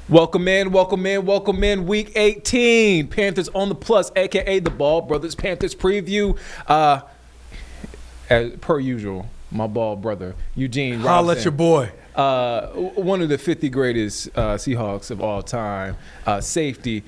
Welcome in. Week 18. Panthers on the plus, a.k.a. the Ball Brothers Panthers preview. As per usual, my ball brother, Eugene Robinson. Holla at your boy. One of the 50 greatest Seahawks of all time. Safety,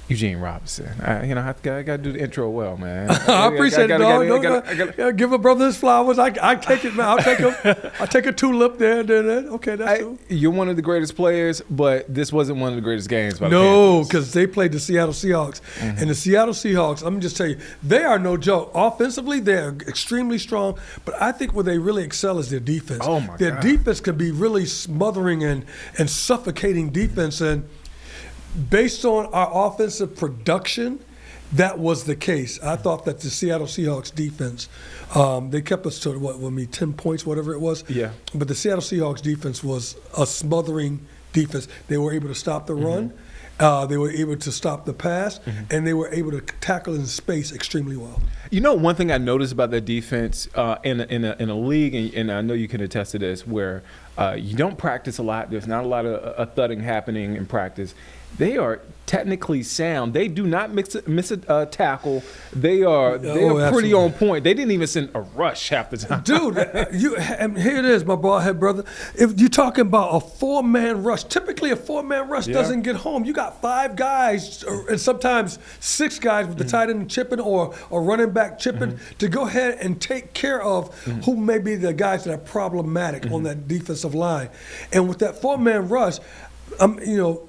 Eugene Robinson. I got to do the intro well, man. I appreciate it, dog. Give a brother his flowers. I take it, man. I'll take a tulip there. Okay, that's cool. You're one of the greatest players, but this wasn't one of the greatest games by the No, Panthers. because they played the Seattle Seahawks. Mm-hmm. And the Seattle Seahawks, let me just tell you, they are no joke. Offensively, they're extremely strong, but I think where they really excel is their defense. Oh, my God. Their defense can be really smothering and suffocating defense, and based on our offensive production, that was the case. I thought that the Seattle Seahawks defense, they kept us to 10 points, whatever it was. Yeah. But the Seattle Seahawks defense was a smothering defense. They were able to stop the run. They were able to stop the pass, and they were able to tackle in space extremely well. You know, one thing I noticed about their defense in a league, and I know you can attest to this, where you don't practice a lot. There's not a lot of thudding happening in practice. They are technically sound. They do not miss a tackle. They are pretty on point. They didn't even send a rush half the time. Dude, and here it is, my bald head brother. If you're talking about a four-man rush, typically a four-man rush doesn't get home. You got five guys, and sometimes six guys with the tight end chipping or running back chipping to go ahead and take care of who may be the guys that are problematic on that defensive line. And with that four-man rush,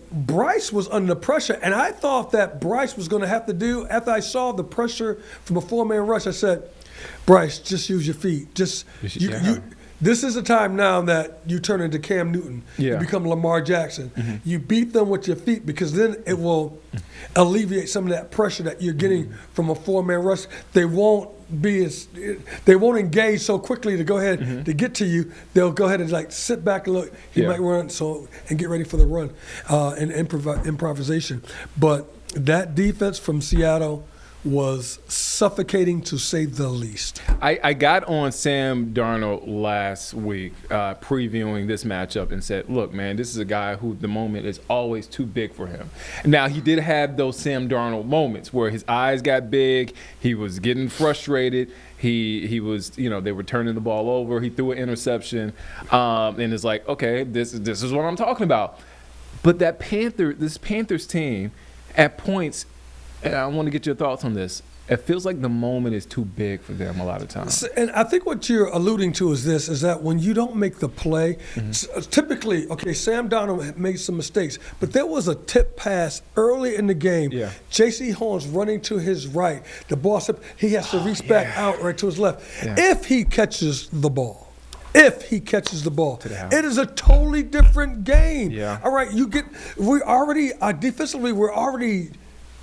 Bryce was under pressure, and I thought that Bryce was going to have to do, after I saw the pressure from a four-man rush, I said, Bryce, just use your feet. This is a time now that you turn into Cam Newton. Yeah. You become Lamar Jackson. You beat them with your feet, because then it will alleviate some of that pressure that you're getting from a four-man rush. They won't engage so quickly to go ahead to get to you. They'll go ahead and sit back and look. He might run and get ready for the run and improvisation. But that defense from Seattle was suffocating, to say the least. I got on Sam Darnold last week previewing this matchup and said, look, man, this is a guy who the moment is always too big for him. Now, he did have those Sam Darnold moments where his eyes got big. He was getting frustrated. He was, they were turning the ball over. He threw an interception. And it's like, okay, this is what I'm talking about. But this Panthers team at points, and I want to get your thoughts on this, it feels like the moment is too big for them a lot of times. And I think what you're alluding to is that when you don't make the play, typically, Sam Darnold made some mistakes, but there was a tip pass early in the game. Yeah. J.C. Horn's running to his right. The ball, he has to reach back out right to his left. Yeah. If he catches the ball. It is a totally different game. Yeah. All right, defensively, we're already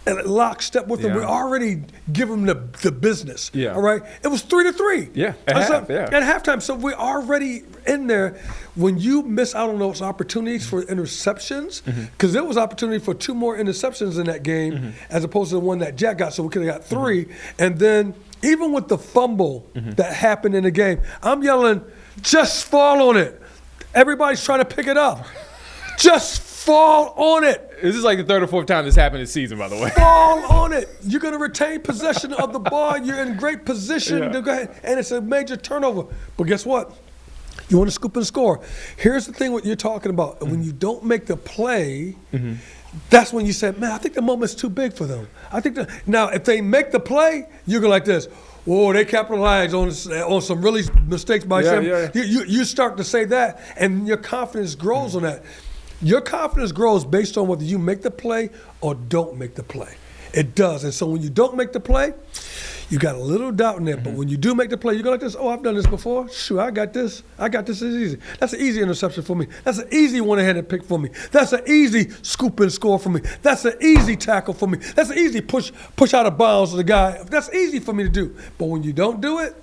at lockstep with them. We already give them the business. Yeah. All right. It was 3-3. Yeah. At halftime. So we're already in there. When you miss out on those opportunities for interceptions, because there was opportunity for 2 more interceptions in that game, as opposed to the one that Jack got. So we could have got 3. And then even with the fumble that happened in the game, I'm yelling, just fall on it. Everybody's trying to pick it up. Just fall on it. This is like the 3rd or 4th time this happened this season, by the way. Fall on it. You're going to retain possession of the ball. You're in great position to go ahead, and it's a major turnover. But guess what? You want to scoop and score. Here's the thing what you're talking about. When you don't make the play, that's when you say, man, I think the moment's too big for them. Now, if they make the play, you go like this. Whoa, they capitalized on some really mistakes by Sam. You start to say that, and your confidence grows on that. Your confidence grows based on whether you make the play or don't make the play. It does. And so when you don't make the play, you got a little doubt in there. But when you do make the play, you go like this, I've done this before. Shoot, I got this. This is easy. That's an easy interception for me. That's an easy one-handed pick for me. That's an easy scoop and score for me. That's an easy tackle for me. That's an easy push out of bounds to the guy. That's easy for me to do. But when you don't do it,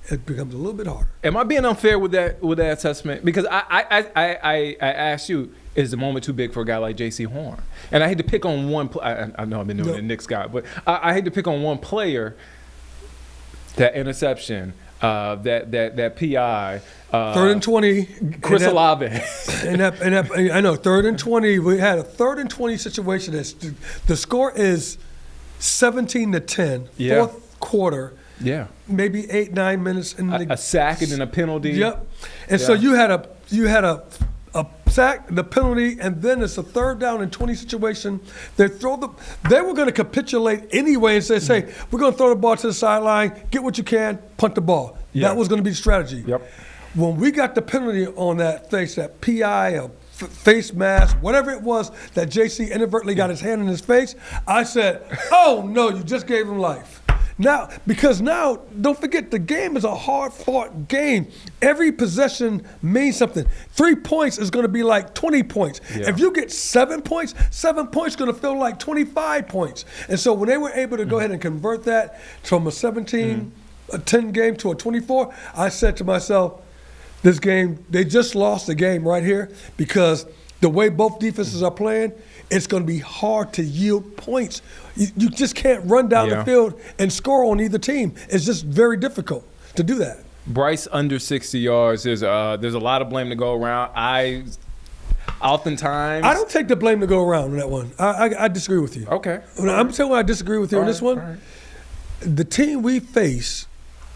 it becomes a little bit harder. Am I being unfair with that assessment? Because I asked you, is the moment too big for a guy like J.C. Horn? And I hate to pick on one I know I've been doing the Knicks guy, but I hate to pick on one player. That interception, that PI. 3rd and 20. Chris Olave. I know, 3rd and 20. We had a 3rd and 20 situation. The score is 17-10. Yeah. Fourth quarter. Yeah. Maybe 8-9 minutes in a sack and then a penalty. Yep. And so you had a sack, the penalty, and then it's a 3rd down and 20 situation. They were going to capitulate anyway and say, we're going to throw the ball to the sideline, get what you can, punt the ball. Yeah. That was going to be the strategy. Yep. When we got the penalty on that PI, a face mask, whatever it was that JC inadvertently got his hand in his face, I said, oh no, you just gave him life. Because now, don't forget, the game is a hard-fought game. Every possession means something. 3 points is going to be like 20 points. Yeah. If you get 7 points is going to feel like 25 points. And so when they were able to go ahead and convert that from a 17, a 10 game to a 24, I said to myself, this game, they just lost the game right here because the way both defenses are playing, it's going to be hard to yield points. You just can't run down the field and score on either team. It's just very difficult to do that. Bryce under 60 yards. There's a lot of blame to go around. I don't take the blame to go around on that one. I disagree with you. Okay. I'm telling you, I disagree with you on this one. Right. The team we face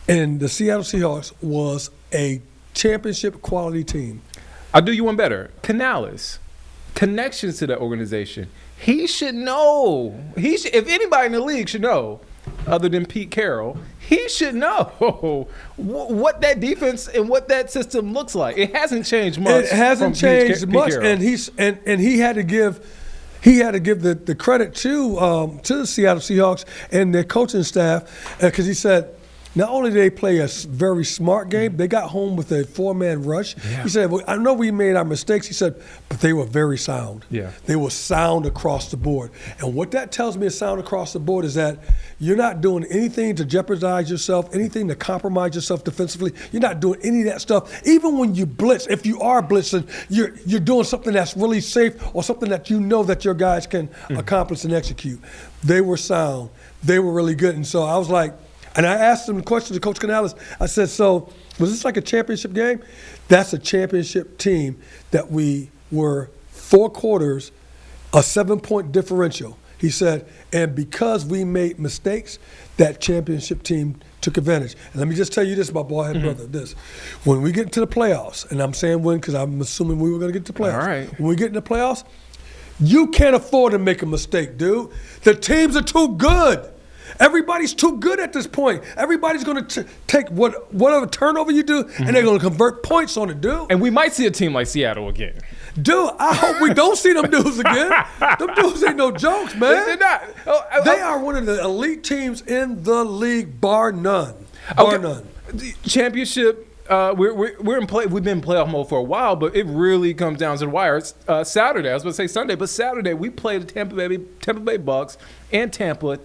in the Seattle Seahawks was a championship quality team. I'll do you one better. Canales, connections to the organization. He should know. If anybody in the league should know, other than Pete Carroll, he should know what that defense and what that system looks like. It hasn't changed much. It hasn't changed much, and he had to give the credit to the Seattle Seahawks and their coaching staff because he said, not only did they play a very smart game, they got home with a 4-man rush. Yeah. He said, well, I know we made our mistakes, he said, but they were very sound. Yeah. They were sound across the board. And what that tells me is sound across the board is that you're not doing anything to jeopardize yourself, anything to compromise yourself defensively. You're not doing any of that stuff. Even when you blitz, if you are blitzing, you're doing something that's really safe or something that you know that your guys can accomplish and execute. They were sound. They were really good. And so I was like, and I asked him the question to Coach Canales. I said, so was this like a championship game? That's a championship team that we were 4 quarters, a 7-point differential. He said, and because we made mistakes, that championship team took advantage. And let me just tell you this, my boy, brother, this. When we get into the playoffs, and I'm saying when because I'm assuming we were going to get to the playoffs. All right. When we get in the playoffs, you can't afford to make a mistake, dude. The teams are too good. Everybody's too good at this point. Everybody's going to take whatever turnover you do, and they're going to convert points on it, dude. And we might see a team like Seattle again. Dude, I hope we don't see them dudes again. Them dudes ain't no jokes, man. They're not. They are one of the elite teams in the league, bar none. None. Championship. We're in play. We've been in playoff mode for a while, but it really comes down to the wire. It's Saturday. I was going to say Sunday, but Saturday we played the Tampa Bay Bucks and Tampa.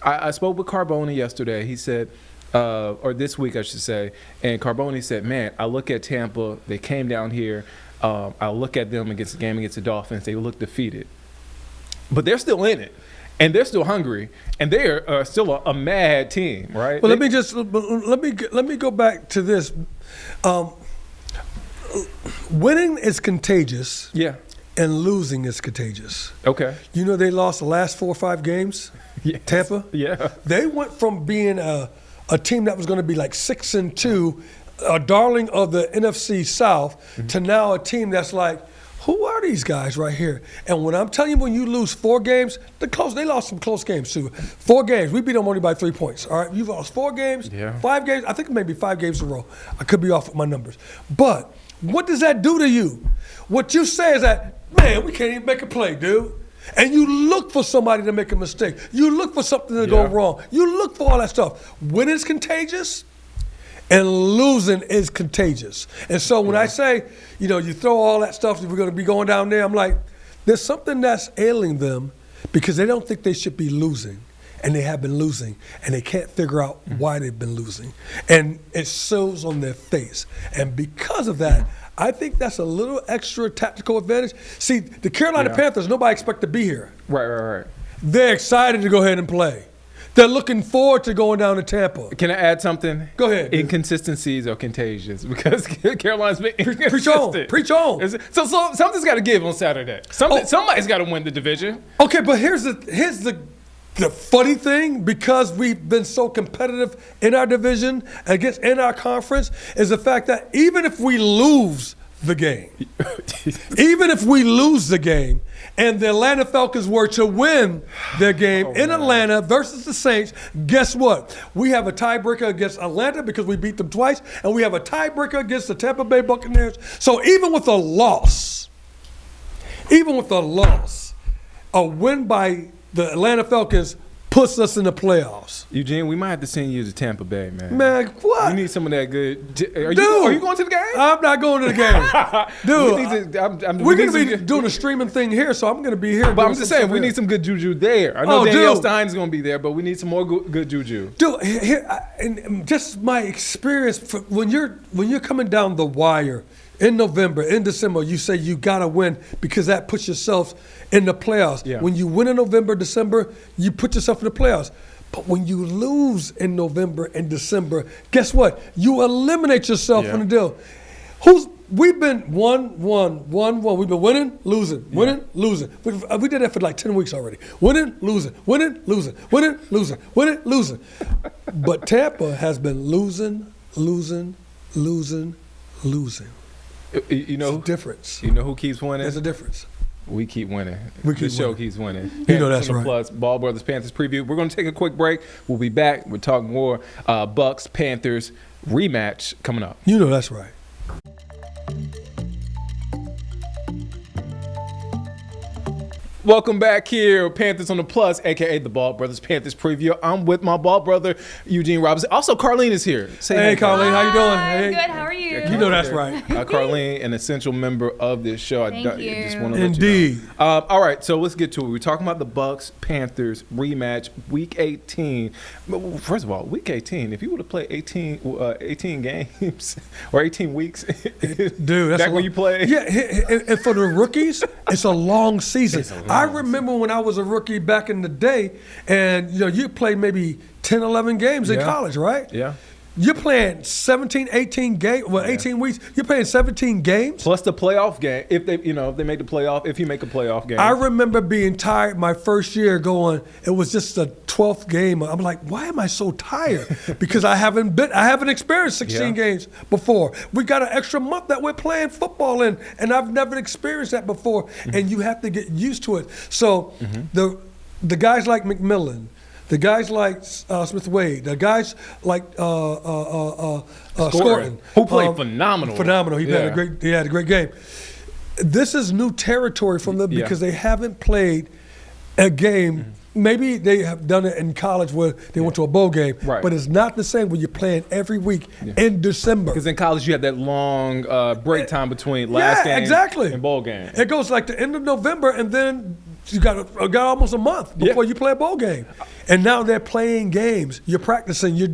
I spoke with Carboni yesterday. He said, or this week I should say, and Carboni said, "Man, I look at Tampa. They came down here. I look at them against the game against the Dolphins. They look defeated, but they're still in it." And they're still hungry, and they are still a mad team, right? Well, let me go back to this. Winning is contagious. Yeah. And losing is contagious. Okay. You know they lost the last 4 or 5 games. Yes. Tampa. Yeah. They went from being a team that was going to be like 6-2, a darling of the NFC South, to now a team that's like, who are these guys right here? And when I'm telling you, when you lose 4 games, they lost some close games too. 4 games, we beat them only by 3 points. All right, you've lost 4 games, 5 games. I think maybe 5 games in a row. I could be off with my numbers. But what does that do to you? What you say is that, man, we can't even make a play, dude. And you look for somebody to make a mistake. You look for something to go wrong. You look for all that stuff. Winning is contagious. And losing is contagious. And so when I say, you throw all that stuff, we're going to be going down there, I'm like, there's something that's ailing them because they don't think they should be losing. And they have been losing. And they can't figure out why they've been losing. And it shows on their face. And because of that, I think that's a little extra tactical advantage. See, the Carolina Panthers, nobody expect to be here. Right. They're excited to go ahead and play. They're looking forward to going down to Tampa. Can I add something? Go ahead. Inconsistencies are contagious because Carolina's been Preach on. Preach on. So something's got to give on Saturday. Somebody's got to win the division. Okay, but here's the funny thing, because we've been so competitive in our division against in our conference, is the fact that even if we lose the game, and the Atlanta Falcons were to win their game in Atlanta versus the Saints, guess what? We have a tiebreaker against Atlanta because we beat them twice, and we have a tiebreaker against the Tampa Bay Buccaneers. So even with a loss, a win by the Atlanta Falcons puts us in the playoffs. Eugene, we might have to send you to Tampa Bay, man. Man, what? You need some of that good. Are you going to the game? I'm not going to the game. Dude, we're going to be doing a streaming thing here, so I'm going to be here. But I'm just saying, we need some good juju there. I know Danielle Stein's going to be there, but we need some more good juju. Dude, and just my experience, when you're coming down the wire in November, in December, you say you got to win because that puts yourself in the playoffs. Yeah. When you win in November, December, you put yourself in the playoffs. But when you lose in November and December, guess what? You eliminate yourself from the deal. We've been 1-1. We've been winning, losing, winning, losing. We did that for like 10 weeks already. Winning, losing, winning, losing, winning, losing, winning, losing. But Tampa has been losing. You know, there's a difference. You know who keeps winning? There's a difference. We keep winning. The show keeps winning. You know that's right. Plus, Ball Brothers Panthers preview. We're going to take a quick break. We'll be back. We'll talk more Bucks Panthers rematch coming up. You know that's right. Welcome back here, Panthers on the Plus, a.k.a. the Ball Brothers Panthers preview. I'm with my Ball brother, Eugene Robinson. Also, Carlene is here. Hey, Carlene, how you doing? Hey. Good, how are you? You know that's right. Carlene, an essential member of this show. Thank you. Just want to Indeed. let you know. All right, so let's get to it. We're talking about the Bucks Panthers rematch, Week 18. First of all, Week 18, if you would have played 18 games or 18 weeks, dude, that's back when you played. Yeah, and for the rookies, it's a long season. I remember when I was a rookie back in the day, and you played maybe 10, 11 games in college, right? Yeah. You're playing 17, 18 games. Well, 18 weeks. You're playing 17 games. Plus the playoff game. If they make the playoff, if you make a playoff game. I remember being tired my first year going, it was just the 12th game. I'm like, why am I so tired? Because I haven't experienced 16 games before. We got an extra month that we're playing football in, and I've never experienced that before. Mm-hmm. And you have to get used to it. So the guys like McMillan, the guys like Smith Wade, the guys like Scorton, who played phenomenal. Phenomenal. He had a great game. This is new territory from them because they haven't played a game. Maybe they have done it in college where they went to a bowl game, but it's not the same when you're playing every week in December. Because in college you have that long break time between last game and bowl game. It goes like the end of November, and then you got almost a month before you play a bowl game. And now they're playing games. You're practicing. You're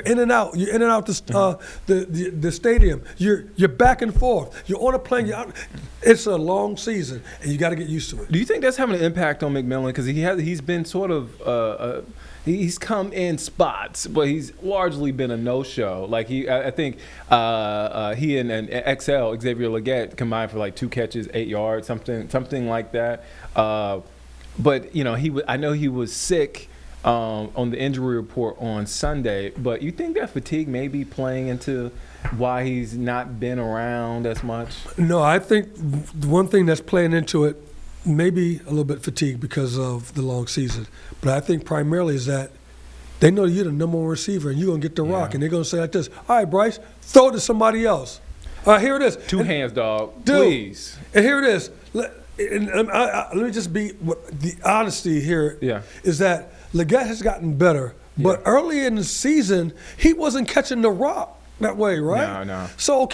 in and out. You're in and out the stadium. You're back and forth. You're on a plane. It's a long season, and you got to get used to it. Do you think that's having an impact on McMillan? Because he's been sort of he's come in spots, but he's largely been a no-show. Like I think he and XL Xavier Legette combined for like 2 catches, 8 yards, something like that. But I know he was sick on the injury report on Sunday. But you think that fatigue may be playing into why he's not been around as much? No, I think the one thing that's playing into it, maybe a little bit fatigue because of the long season. But I think primarily is that they know you're the number one receiver and you're going to get the rock. And they're going to say like this, all right, Bryce, throw it to somebody else. All right, here it is. Two hands, dog. Dude, please. And here it is. Let me just be the honesty here. Is that Legette has gotten better, but early in the season he wasn't catching the rock that way, right? No. So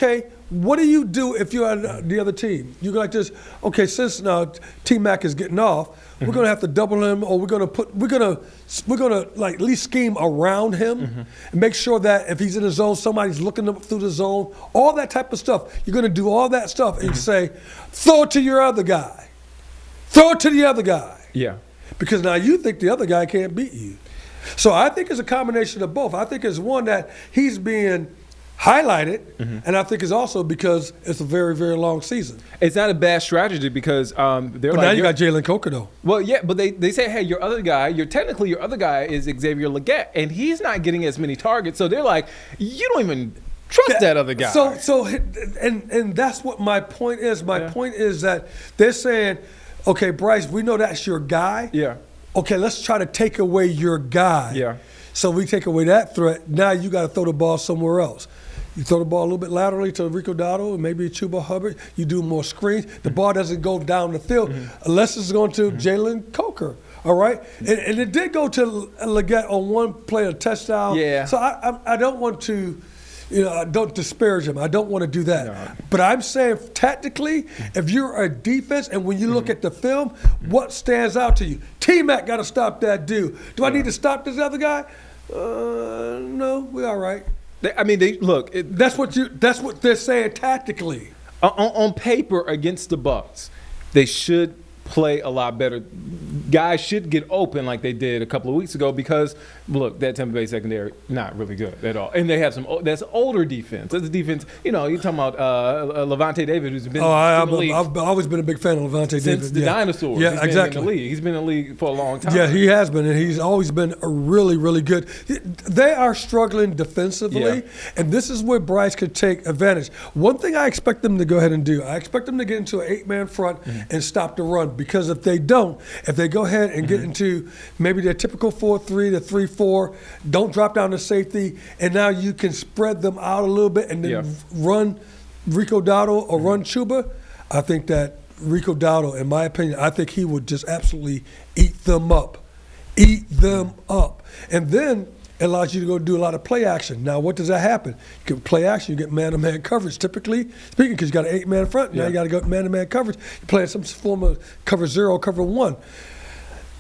what do you do if you're on the other team? You go like this. Okay, since now T-Mac is getting off, we're gonna have to double him, or we're gonna like at least scheme around him and make sure that if he's in the zone, somebody's looking up through the zone. All that type of stuff. You're gonna do all that stuff and say, throw it to your other guy. Throw it to the other guy. Yeah. Because now you think the other guy can't beat you. So I think it's a combination of both. I think it's one that he's being highlighted, and I think it's also because it's a very, very long season. It's not a bad strategy because they're But now you got Jalen Coker, though. Well, yeah, but they say, hey, your other guy is Xavier Legette, and he's not getting as many targets. So they're like, you don't even trust that other guy. And that's what my point is. My point is that they're saying, okay, Bryce, we know that's your guy. Yeah. Okay, let's try to take away your guy. Yeah. So we take away that threat. Now you got to throw the ball somewhere else. You throw the ball a little bit laterally to Rico Dowdle and maybe Chuba Hubbard. You do more screens. The ball doesn't go down the field unless it's going to Jalen Coker. All right? And it did go to Legette on one play, a touchdown. Yeah. So I don't want to, don't disparage him. I don't want to do that. No. But I'm saying tactically, if you're a defense and when you look at the film, what stands out to you? T-Mac got to stop that dude. Do I need to stop this other guy? No, we all right. That's what they're saying tactically. On paper against the Bucs, they should play a lot better. Guys should get open like they did a couple of weeks ago because, look, that Tampa Bay secondary, not really good at all. And they have that's older defense. That's a defense, you're talking about Levante David, who's been in the league. I've always been a big fan of Levante David. Since the dinosaurs. Yeah, exactly. He's been in the league for a long time. Yeah, he has been, and he's always been a really, really good. They are struggling defensively, and this is where Bryce could take advantage. One thing I expect them to go ahead and do, I expect them to get into an 8-man front and stop the run, because if they don't, if they go ahead and get into maybe their typical 4-3 to 3-4, don't drop down to safety, and now you can spread them out a little bit and then run Rico Dowdle or run Chuba, I think that Rico Dowdle, in my opinion, I think he would just absolutely eat them up. And then it allows you to go do a lot of play action. Now, what does that happen? You get play action, you get man-to-man coverage, typically speaking, because you got an 8-man front. Now you got to go man-to-man coverage. You play some form of cover 0, cover 1.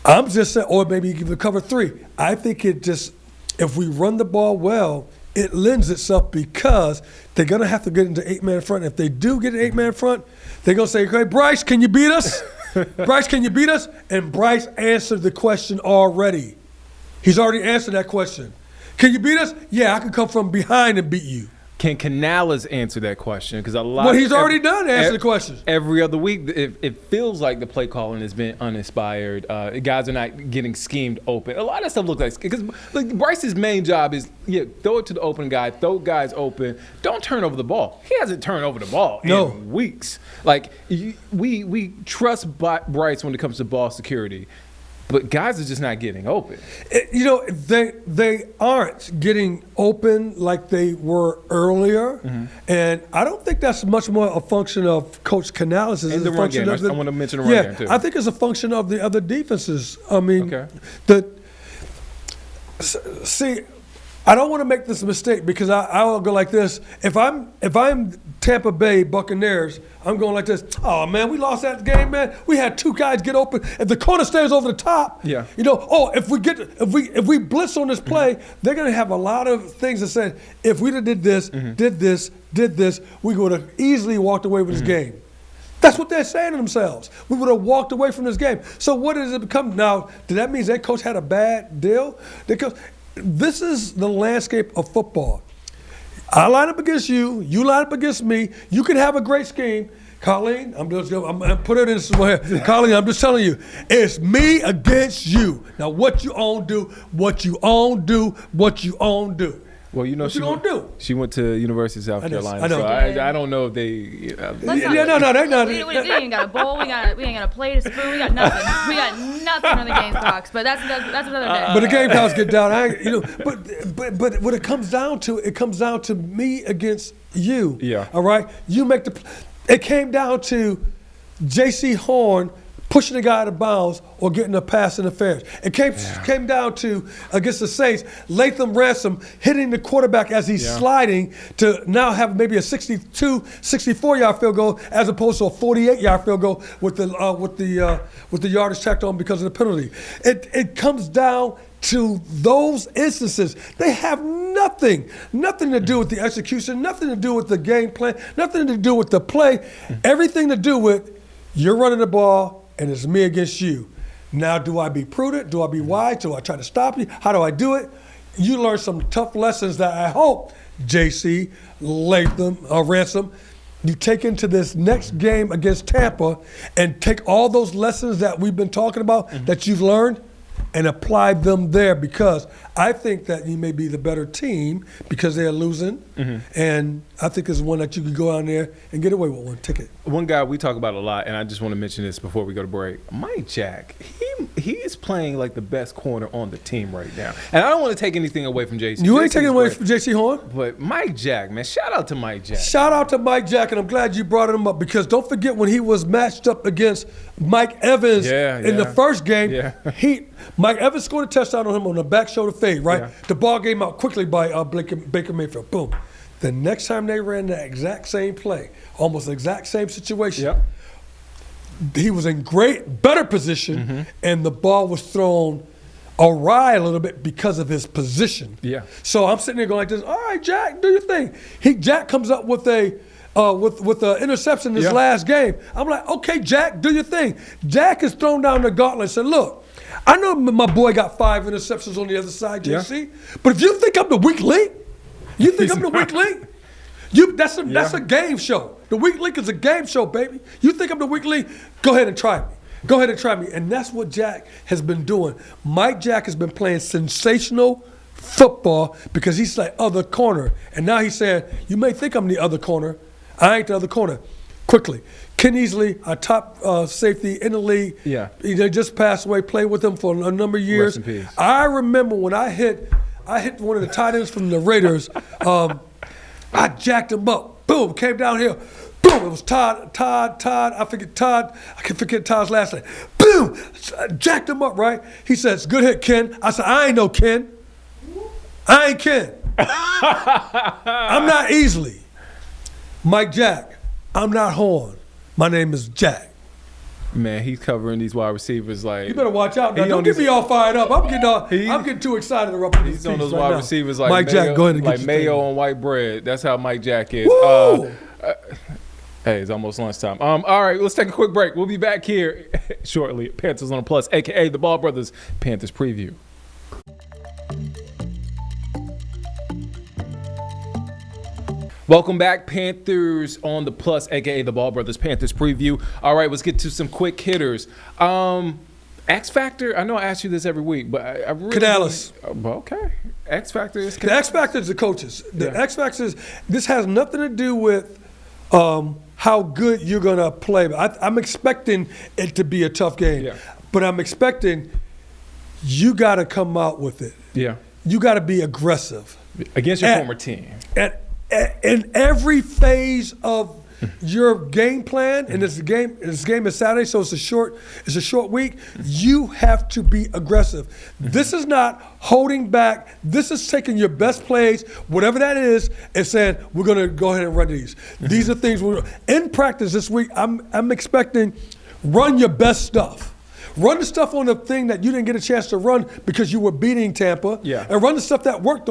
I'm just saying, or maybe you give it cover 3. I think if we run the ball well, it lends itself because they're going to have to get into 8-man front. If they do get an 8-man front, they're going to say, okay, Bryce, can you beat us? Bryce, can you beat us? And Bryce answered the question already. He's already answered that question. Can you beat us? Yeah, I can come from behind and beat you. Can Canales answer that question? Because he's already done answer the question. Every other week, it feels like the play calling has been uninspired. Guys are not getting schemed open. A lot of stuff looks like, because Bryce's main job is throw it to the open guy, throw guys open. Don't turn over the ball. He hasn't turned over the ball in weeks. We trust Bryce when it comes to ball security. But guys are just not getting open. They aren't getting open like they were earlier, and I don't think that's much more a function of Coach Canales. In the run game, I want to mention the run game too. I think it's a function of the other defenses. I mean, see, I don't want to make this mistake because I will go like this. If I'm Tampa Bay Buccaneers, I'm going like this. Oh man, we lost that game, man. We had 2 guys get open. If the corner stays over the top, if we blitz on this play, they're gonna have a lot of things that say, if we did this, did this, we would have easily walked away with this game. That's what they're saying to themselves. We would have walked away from this game. So what does it become now? Did that mean that coach had a bad deal? This is the landscape of football. I line up against you. You line up against me. You can have a great scheme. Colleen, I'm gonna put it in this way. Colleen, I'm just telling you, it's me against you. Now, what you own do, what you own do, what you own do. Well, what you gonna do? She went to University of South Carolina, I know. So I don't know if they. No, they're not. We ain't got a bowl. We ain't got a plate, a spoon. We got nothing. We got nothing on the Gamecocks. But that's another day. But the Gamecocks get down. But what it comes down to me against you. Yeah. All right. You make it came down to J.C. Horn pushing the guy out of bounds or getting a pass interference. It came down to, against the Saints, Latham Ransom hitting the quarterback as he's sliding to now have maybe a 62, 64-yard field goal as opposed to a 48-yard field goal with the yardage tacked on because of the penalty. It comes down to those instances. They have nothing to do with the execution, nothing to do with the game plan, nothing to do with the play, everything to do with you're running the ball and it's me against you. Now, do I be prudent? Do I be wise? Do I try to stop you? How do I do it? You learn some tough lessons that I hope, JC, Latham, Ransom, you take into this next game against Tampa and take all those lessons that we've been talking about that you've learned and apply them there, because I think that you may be the better team because they're losing. And I think it's one that you could go out there and get away with one ticket. One guy we talk about a lot, and I just want to mention this before we go to break. Mike Jack, he is playing like the best corner on the team right now. And I don't want to take anything away from JC. You ain't taking away from JC Horn? But Mike Jack, man, shout out to Mike Jack. Shout out to Mike Jack, and I'm glad you brought him up, because don't forget when he was matched up against Mike Evans in the first game, Mike Evans scored a touchdown on him on the back shoulder fade, right? Yeah. The ball came out quickly by Baker Mayfield. Boom. The next time they ran that exact same play, almost the exact same situation, he was in better position, and the ball was thrown awry a little bit because of his position. Yeah. So I'm sitting there going like this, all right, Jack, do your thing. Jack comes up with a with an interception this last game. I'm like, okay, Jack, do your thing. Jack has thrown down the gauntlet and said, look, I know my boy got 5 interceptions on the other side, JC, but if you think I'm the weak link, that's a game show. The weak link is a game show, baby. You think I'm the weak link? Go ahead and try me. Go ahead and try me. And that's what Jack has been doing. Mike Jack has been playing sensational football because he's like other corner. And now he's saying, you may think I'm the other corner. I ain't the other corner. Quickly. Ken Easley, our top safety in the league. Yeah. He just passed away, played with him for a number of years. Rest in peace. I remember when I hit one of the tight ends from the Raiders. I jacked him up. Boom, came down here. Boom, it was Todd. I can forget Todd's last name. Boom, jacked him up, right? He says, good hit, Ken. I said, I ain't no Ken. I ain't Ken. I'm not Easley. Mike Jack, I'm not Horn. My name is Jack. Man, he's covering these wide receivers like. You better watch out now. Don't get me all fired up. I'm getting too excited to rub He's on those wide receivers like Mike mayo, Jack, go ahead and get like mayo on white bread. That's how Mike Jack is. Hey, it's almost lunchtime. All right, let's take a quick break. We'll be back here shortly. Panthers on the Plus, a.k.a. the Ball Brothers Panthers Preview. Welcome back, Panthers on the Plus, a.k.a. the Ball Brothers Panthers Preview. All right, let's get to some quick hitters. X Factor, I know I ask you this every week, but I really Canales. Okay. X Factor is The X Factor is the coaches. The X Factor is, this has nothing to do with how good you're going to play. I'm expecting it to be a tough game, but I'm expecting you got to come out with it. Yeah. You got to be aggressive. Against your former team. In every phase of your game plan, and this game is Saturday, so it's a short week. You have to be aggressive. This is not holding back. This is taking your best plays, whatever that is, and saying we're going to go ahead and run these. These are things we're in practice this week. I'm expecting run your best stuff. Run the stuff on the thing that you didn't get a chance to run because you were beating Tampa. Yeah. And run the stuff that worked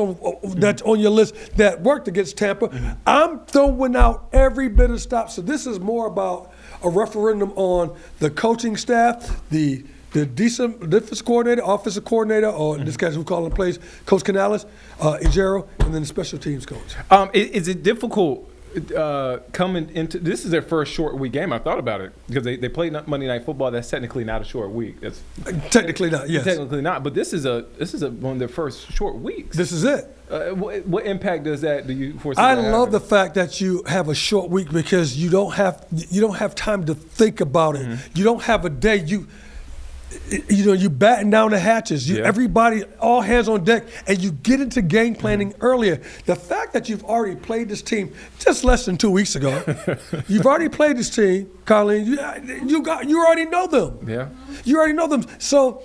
that's on your list that worked against Tampa. I'm throwing out every bit of stops. So this is more about a referendum on the coaching staff, the defensive coordinator, offensive coordinator, or in this case who calling the plays, Coach Canales, Ejero, and then the special teams coach. Is it difficult coming into this is their first short week game? I thought about it because they played Monday Night Football. That's technically not a short week. That's technically not. Yes, technically not. But this is one of their first short weeks. This is it. What impact does that do you foresee? I love the fact that you have a short week because you don't have time to think about it. You don't have a day. You batten down the hatches. Everybody, all hands on deck, and you get into game planning earlier. The fact that you've already played this team just less than 2 weeks ago, you've already played this team, Colleen. You already know them. Yeah, you already know them. So,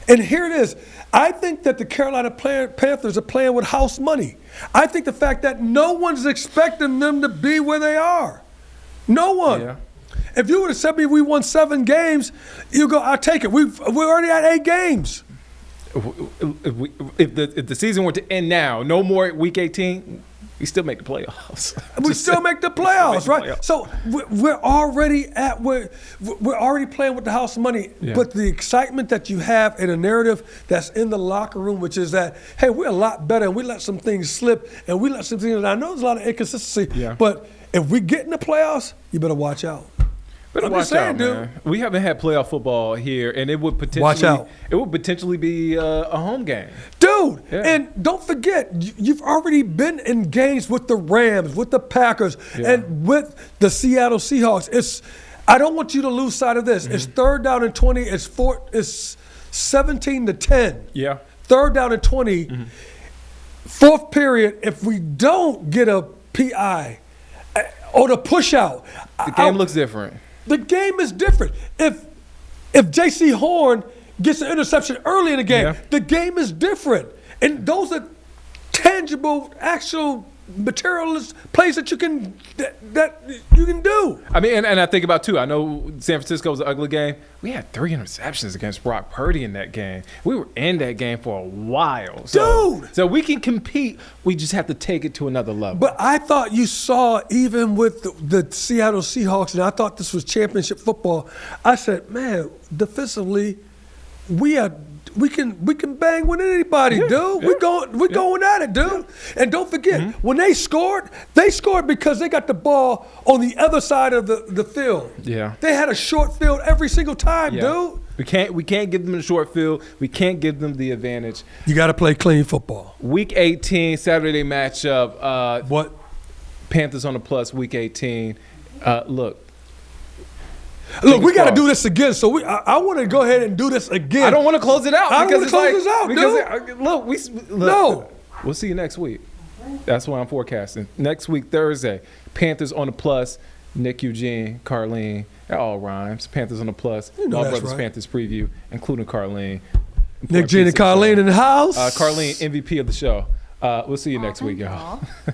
and here it is. I think that the Carolina Panthers are playing with house money. I think the fact that no one's expecting them to be where they are. No one. Yeah. If you would have said me we won 7 games, you go, I'll take it. We're already at 8 games. If the season were to end now, no more week 18, we still make the playoffs. We still make the playoffs, right? playoffs. So we're already we're already playing with the house money. Yeah. But the excitement that you have and a narrative that's in the locker room, which is that, hey, we're a lot better and we let some things slip and we let some things. And I know there's a lot of inconsistency, Yeah. but if we get in the playoffs, you better watch out. Better I'm watch just saying, out, dude. man. We haven't had playoff football here, and it would potentially Watch out. It would potentially be a home game. Dude, Yeah. and don't forget, you've already been in games with the Rams, with the Packers, Yeah. and with the Seattle Seahawks. I don't want you to lose sight of this. It's 3rd down and 20. It's 17-10. Yeah. 3rd down and 20. Fourth period, if we don't get a PI or the push out, The game looks different. the game is different. If J.C. Horn gets an interception early in the game, Yeah. the game is different. And those are tangible, actual materialist plays that you can do. I mean, and I think about too. I know San Francisco was an ugly game. We had 3 interceptions against Brock Purdy in that game. We were in that game for a while. Dude! So we can compete. We just have to take it to another level. But I thought you saw, even with the Seattle Seahawks, and I thought this was championship football, I said, man, defensively, we can bang with anybody, dude. yeah. We're going at it, dude. And don't forget, when they scored because they got the ball on the other side of the field. Yeah. They had a short field every single time, Yeah. dude. We can't give them the short field. We can't give them the advantage. You got to play clean football. Week 18 Saturday matchup. What? Panthers on the plus. Week 18. Look, we got to do this again. So I want to go ahead and do this again. I don't want to close it out. I don't because wanna it's close like- this out, because look, look, No. We'll see you next week. That's what I'm forecasting. Next week, Thursday, Panthers on the plus. Nick, Eugene, Carlene. That all rhymes. Panthers on the plus. You know All that's Brothers right. Panthers preview, including Carlene. Nick, Gene, and Colleen in the house. Carlene, MVP of the show. We'll see you next week, y'all. Aw.